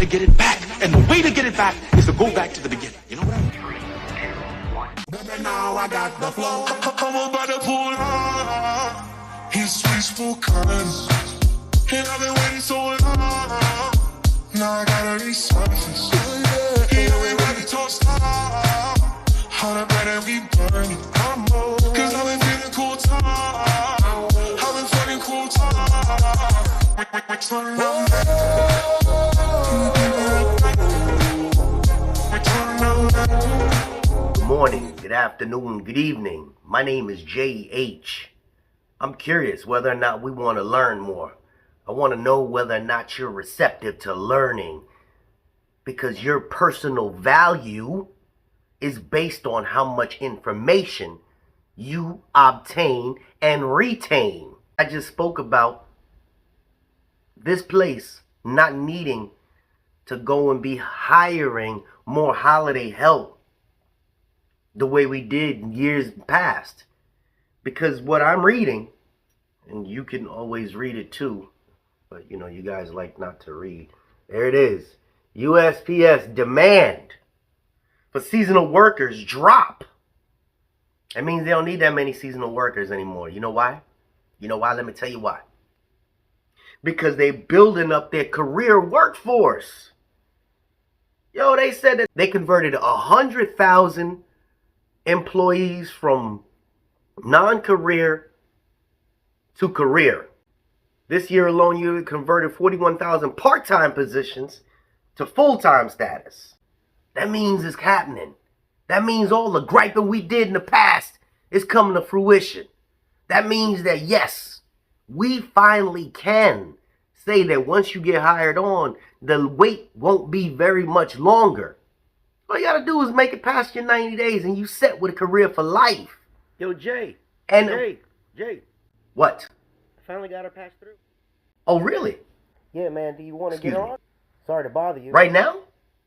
to get it back. And the way to get it back is to go back to the beginning. You know what I mean? Now I got the flow. I'm about to pull up. He's peaceful colors. And I've been waiting so long. Now I gotta resurface. He ain't ready to stop. How the better we burn it. Cause I've been feeling cool time. I've been feeling cool time. Turn up. Good morning, good afternoon, good evening. My name is JH. I'm curious whether or not we want to learn more. I want to know whether or not you're receptive to learning, because your personal value is based on how much information you obtain and retain. I just spoke about this place not needing to go and be hiring more holiday help the way we did in years past. Because what I'm reading, and you can always read it too, but you know, you guys like not to read. There it is. USPS demand for seasonal workers drop. That means they don't need that many seasonal workers anymore. You know why? You know why? Let me tell you why. Because they're building up their career workforce. Yo, they said that they converted 100,000 employees from non-career to career. This year alone, you converted 41,000 part-time positions to full-time status. That means it's happening. That means all the griping we did in the past is coming to fruition. That means that, yes, we finally can say that once you get hired on, the wait won't be very much longer. All you gotta do is make it past your 90 days and you set with a career for life. Yo, Jay. And Jay. What? I finally got her passed through. Oh, really? Yeah, man. Do you want to Excuse get me. on? Sorry to bother you. Right now?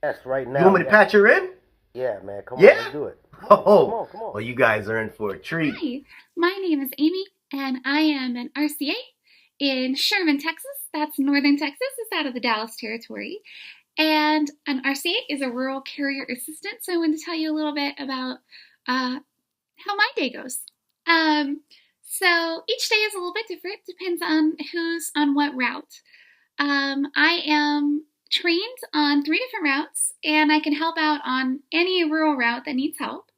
Yes, right now. You want me to patch her in? Yeah, man. Come Yeah? on, let's do it. Oh, Come on. well, you guys are in for a treat. Hi, my name is Amy, and I am an RCA in Sherman, Texas. That's northern Texas. It's out of the Dallas territory. And an RCA is a rural carrier assistant. So I wanted to tell you a little bit about how my day goes. So each day is a little bit different. Depends on who's on what route. I am trained on 3 different routes, and I can help out on any rural route that needs help.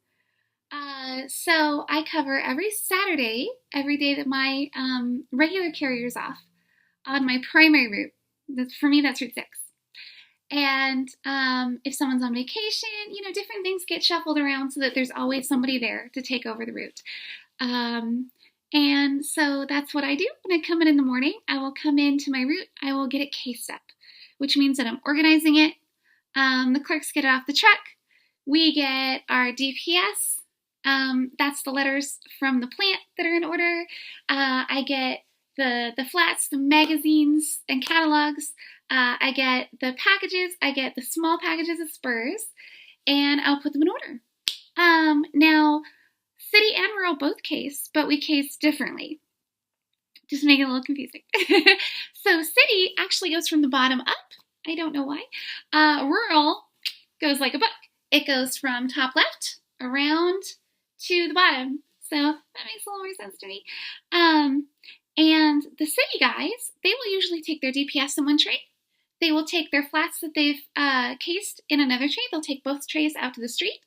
So I cover every Saturday, every day that my regular carrier's off on my primary route. For me, that's Route 6. And if someone's on vacation, you know, different things get shuffled around so that there's always somebody there to take over the route. And so that's what I do. When I come in the morning, I will come into my route. I will get it cased up, which means that I'm organizing it. The clerks get it off the truck. We get our DPS. That's the letters from the plant that are in order. I get the flats, the magazines, and catalogs. I get the packages. I get the small packages of spurs, and I'll put them in order. Now, city and rural both case, but we case differently. Just to make it a little confusing. So city actually goes from the bottom up. I don't know why. Rural goes like a book. It goes from top left around to the bottom. So that makes a little more sense to me. And the city guys, they will usually take their DPS in one tray. They will take their flats that they've cased in another tray. They'll take both trays out to the street,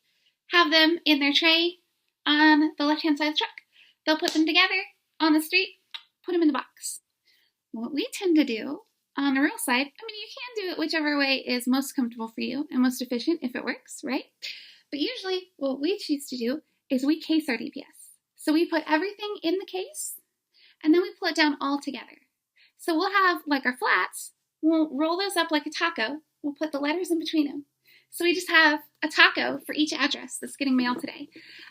have them in their tray on the left-hand side of the truck. They'll put them together on the street, put them in the box. What we tend to do on the rural side, I mean, you can do it whichever way is most comfortable for you and most efficient if it works, right? But usually what we choose to do is we case our DPS. So we put everything in the case, and then we pull it down all together. So we'll have, like our flats, we'll roll those up like a taco. We'll put the letters in between them. So we just have a taco for each address that's getting mailed today.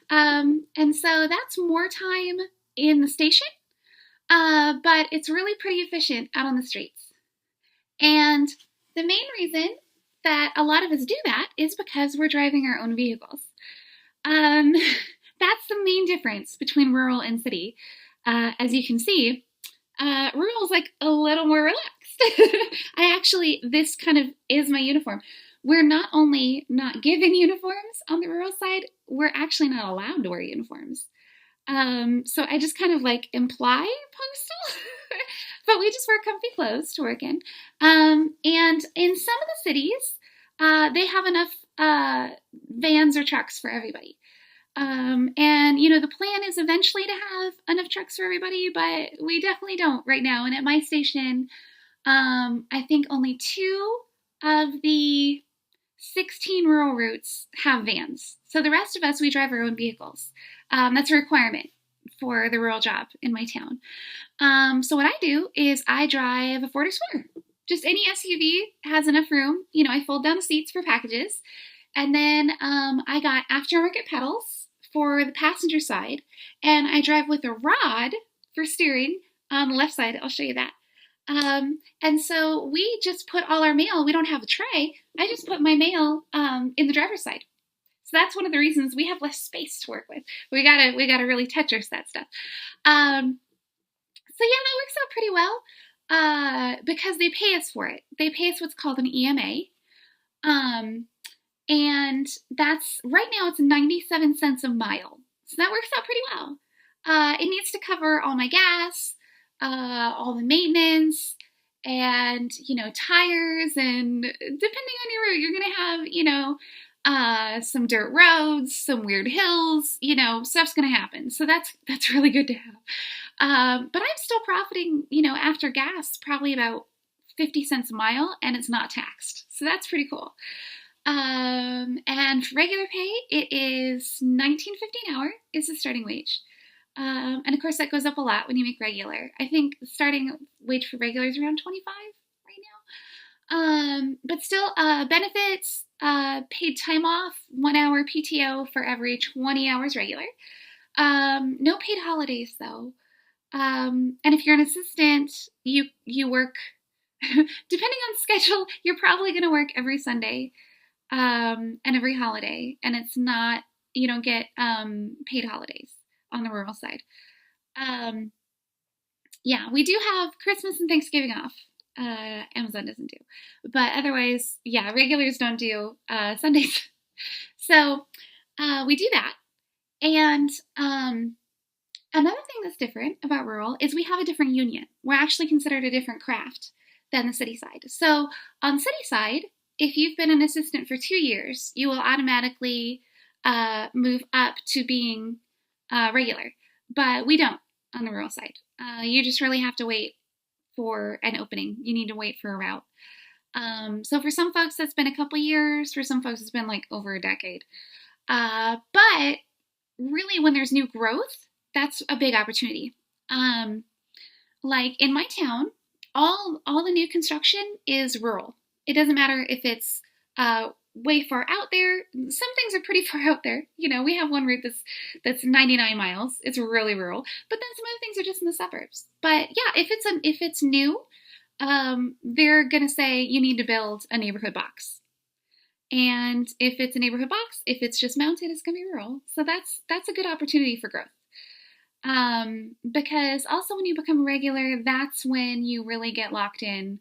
And so that's more time in the station, but it's really pretty efficient out on the streets. And the main reason that a lot of us do that is because we're driving our own vehicles. That's the main difference between rural and city. As you can see, Rural is like a little more relaxed. This kind of is my uniform. We're not only not given uniforms on the rural side, we're actually not allowed to wear uniforms. So I just kind of like imply postal, but we just wear comfy clothes to work in. And in some of the cities, they have enough vans or trucks for everybody. And the plan is eventually to have enough trucks for everybody, but we definitely don't right now. And at my station, I think only 2 of the 16 rural routes have vans. So the rest of us, we drive our own vehicles. That's a requirement for the rural job in my town. So what I do is I drive a Ford Explorer. Just any SUV has enough room. I fold down the seats for packages. And then I got aftermarket pedals for the passenger side. And I drive with a rod for steering on the left side. I'll show you that. And so we just put all our mail. We don't have a tray. I just put my mail in the driver's side. So that's one of the reasons we have less space to work with. We gotta really Tetris that stuff. So yeah, that works out pretty well because they pay us for it. They pay us what's called an EMA. And that's, right now it's 97 cents a mile. So that works out pretty well. It needs to cover all my gas, all the maintenance, and, tires, and depending on your route, you're going to have, some dirt roads, some weird hills, stuff's going to happen. So that's really good to have. But I'm still profiting, after gas, probably about 50 cents a mile, and it's not taxed. So that's pretty cool. And for regular pay, it is $19.50 an hour is the starting wage. And of course that goes up a lot when you make regular. I think the starting wage for regular is around 25 right now. But still, benefits, paid time off, 1 hour PTO for every 20 hours regular. No paid holidays though. And if you're an assistant, you work, depending on schedule, you're probably going to work every Sunday, and every holiday, and it's not, you don't get, paid holidays on the rural side. Yeah, we do have Christmas and Thanksgiving off. Amazon doesn't do. But otherwise, yeah, regulars don't do Sundays. So we do that. And another thing that's different about rural is we have a different union. We're actually considered a different craft than the city side. So on city side, if you've been an assistant for 2 years, you will automatically move up to being regular. But we don't on the rural side. You just really have to wait for an opening. You need to wait for a route. So for some folks, that's been a couple years. For some folks, it's been like over a decade. But really, when there's new growth, that's a big opportunity. Like in my town, all the new construction is rural. It doesn't matter if it's way far out there. Some things are pretty far out there. We have one route that's 99 miles. It's really rural. But then some other things are just in the suburbs. But yeah, if it's new, they're gonna say you need to build a neighborhood box. And if it's a neighborhood box, if it's just mounted, it's gonna be rural. So that's a good opportunity for growth. Because also when you become regular, that's when you really get locked in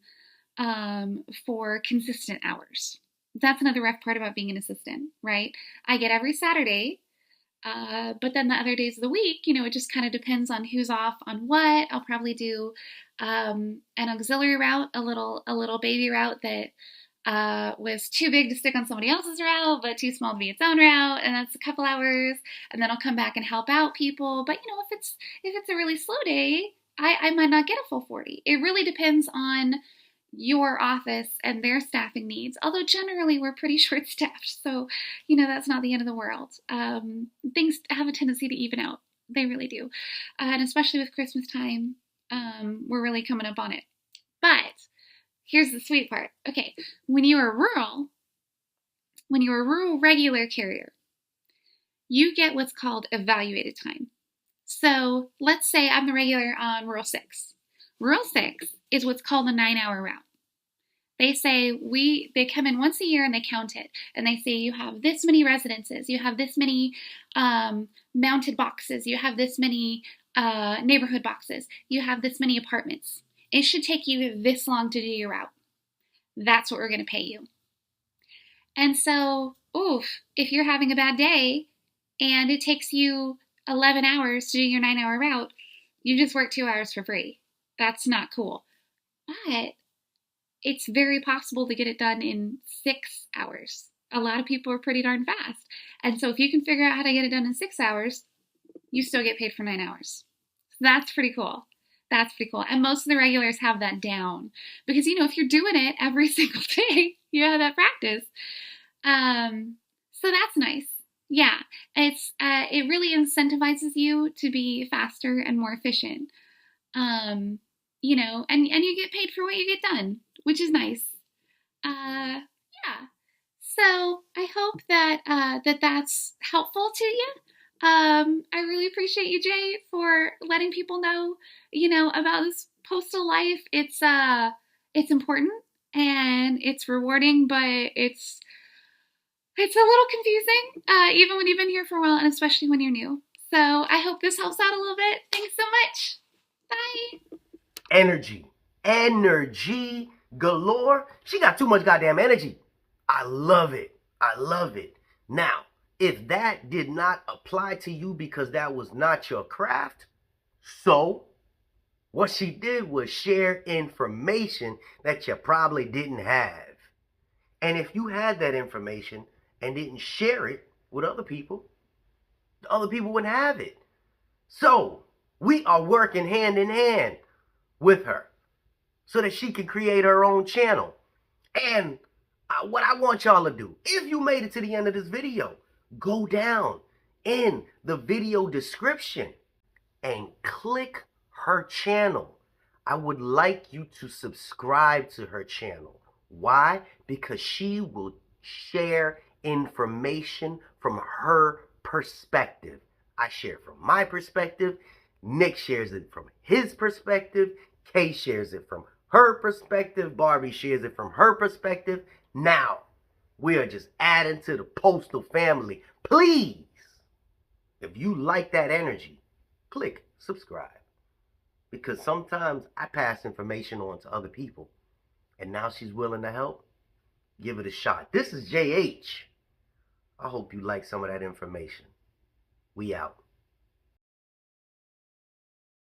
for consistent hours. That's another rough part about being an assistant, right? I get every Saturday, but then the other days of the week, it just kind of depends on who's off on what. I'll probably do an auxiliary route, a little baby route that was too big to stick on somebody else's route, but too small to be its own route, and that's a couple hours, and then I'll come back and help out people. But if it's a really slow day, I might not get a full 40. It really depends on your office and their staffing needs, although generally we're pretty short-staffed, so that's not the end of the world. Things have a tendency to even out. They really do, and especially with Christmas time, we're really coming up on it. But here's the sweet part. Okay, when you are a rural regular carrier, you get what's called evaluated time. So let's say I'm the regular on Rural 6. Rural 6 is what's called a 9-hour route. They say they come in once a year and they count it. And they say you have this many residences, you have this many mounted boxes, you have this many neighborhood boxes. You have this many apartments. It should take you this long to do your route. That's what we're going to pay you. And so, if you're having a bad day and it takes you 11 hours to do your 9-hour route, you just work 2 hours for free. That's not cool. But it's very possible to get it done in 6 hours. A lot of people are pretty darn fast. And so if you can figure out how to get it done in 6 hours, you still get paid for 9 hours. So that's pretty cool. That's pretty cool. And most of the regulars have that down. Because, if you're doing it every single day, you have that practice. So that's nice. Yeah, it really incentivizes you to be faster and more efficient. And you get paid for what you get done, which is nice. Yeah. So I hope that that's helpful to you. I really appreciate you, Jay, for letting people know, about this postal life. It's important and it's rewarding, but it's a little confusing, even when you've been here for a while, and especially when you're new. So I hope this helps out a little bit. Thanks so much. Bye. Energy galore. She got too much goddamn energy. I love it. Now, if that did not apply to you because that was not your craft, so what she did was share information that you probably didn't have. And if you had that information and didn't share it with other people, the other people wouldn't have it. So we are working hand in hand with her so that she can create her own channel. And what I want y'all to do, if you made it to the end of this video, go down in the video description and click her channel. I would like you to subscribe to her channel. Why? Because she will share information from her perspective. I share from my perspective. Nick shares it from his perspective. Kay shares it from her perspective. Barbie shares it from her perspective. Now, we are just adding to the postal family. Please, if you like that energy, click subscribe. Because sometimes I pass information on to other people. And now she's willing to help. Give it a shot. This is JH. I hope you like some of that information. We out.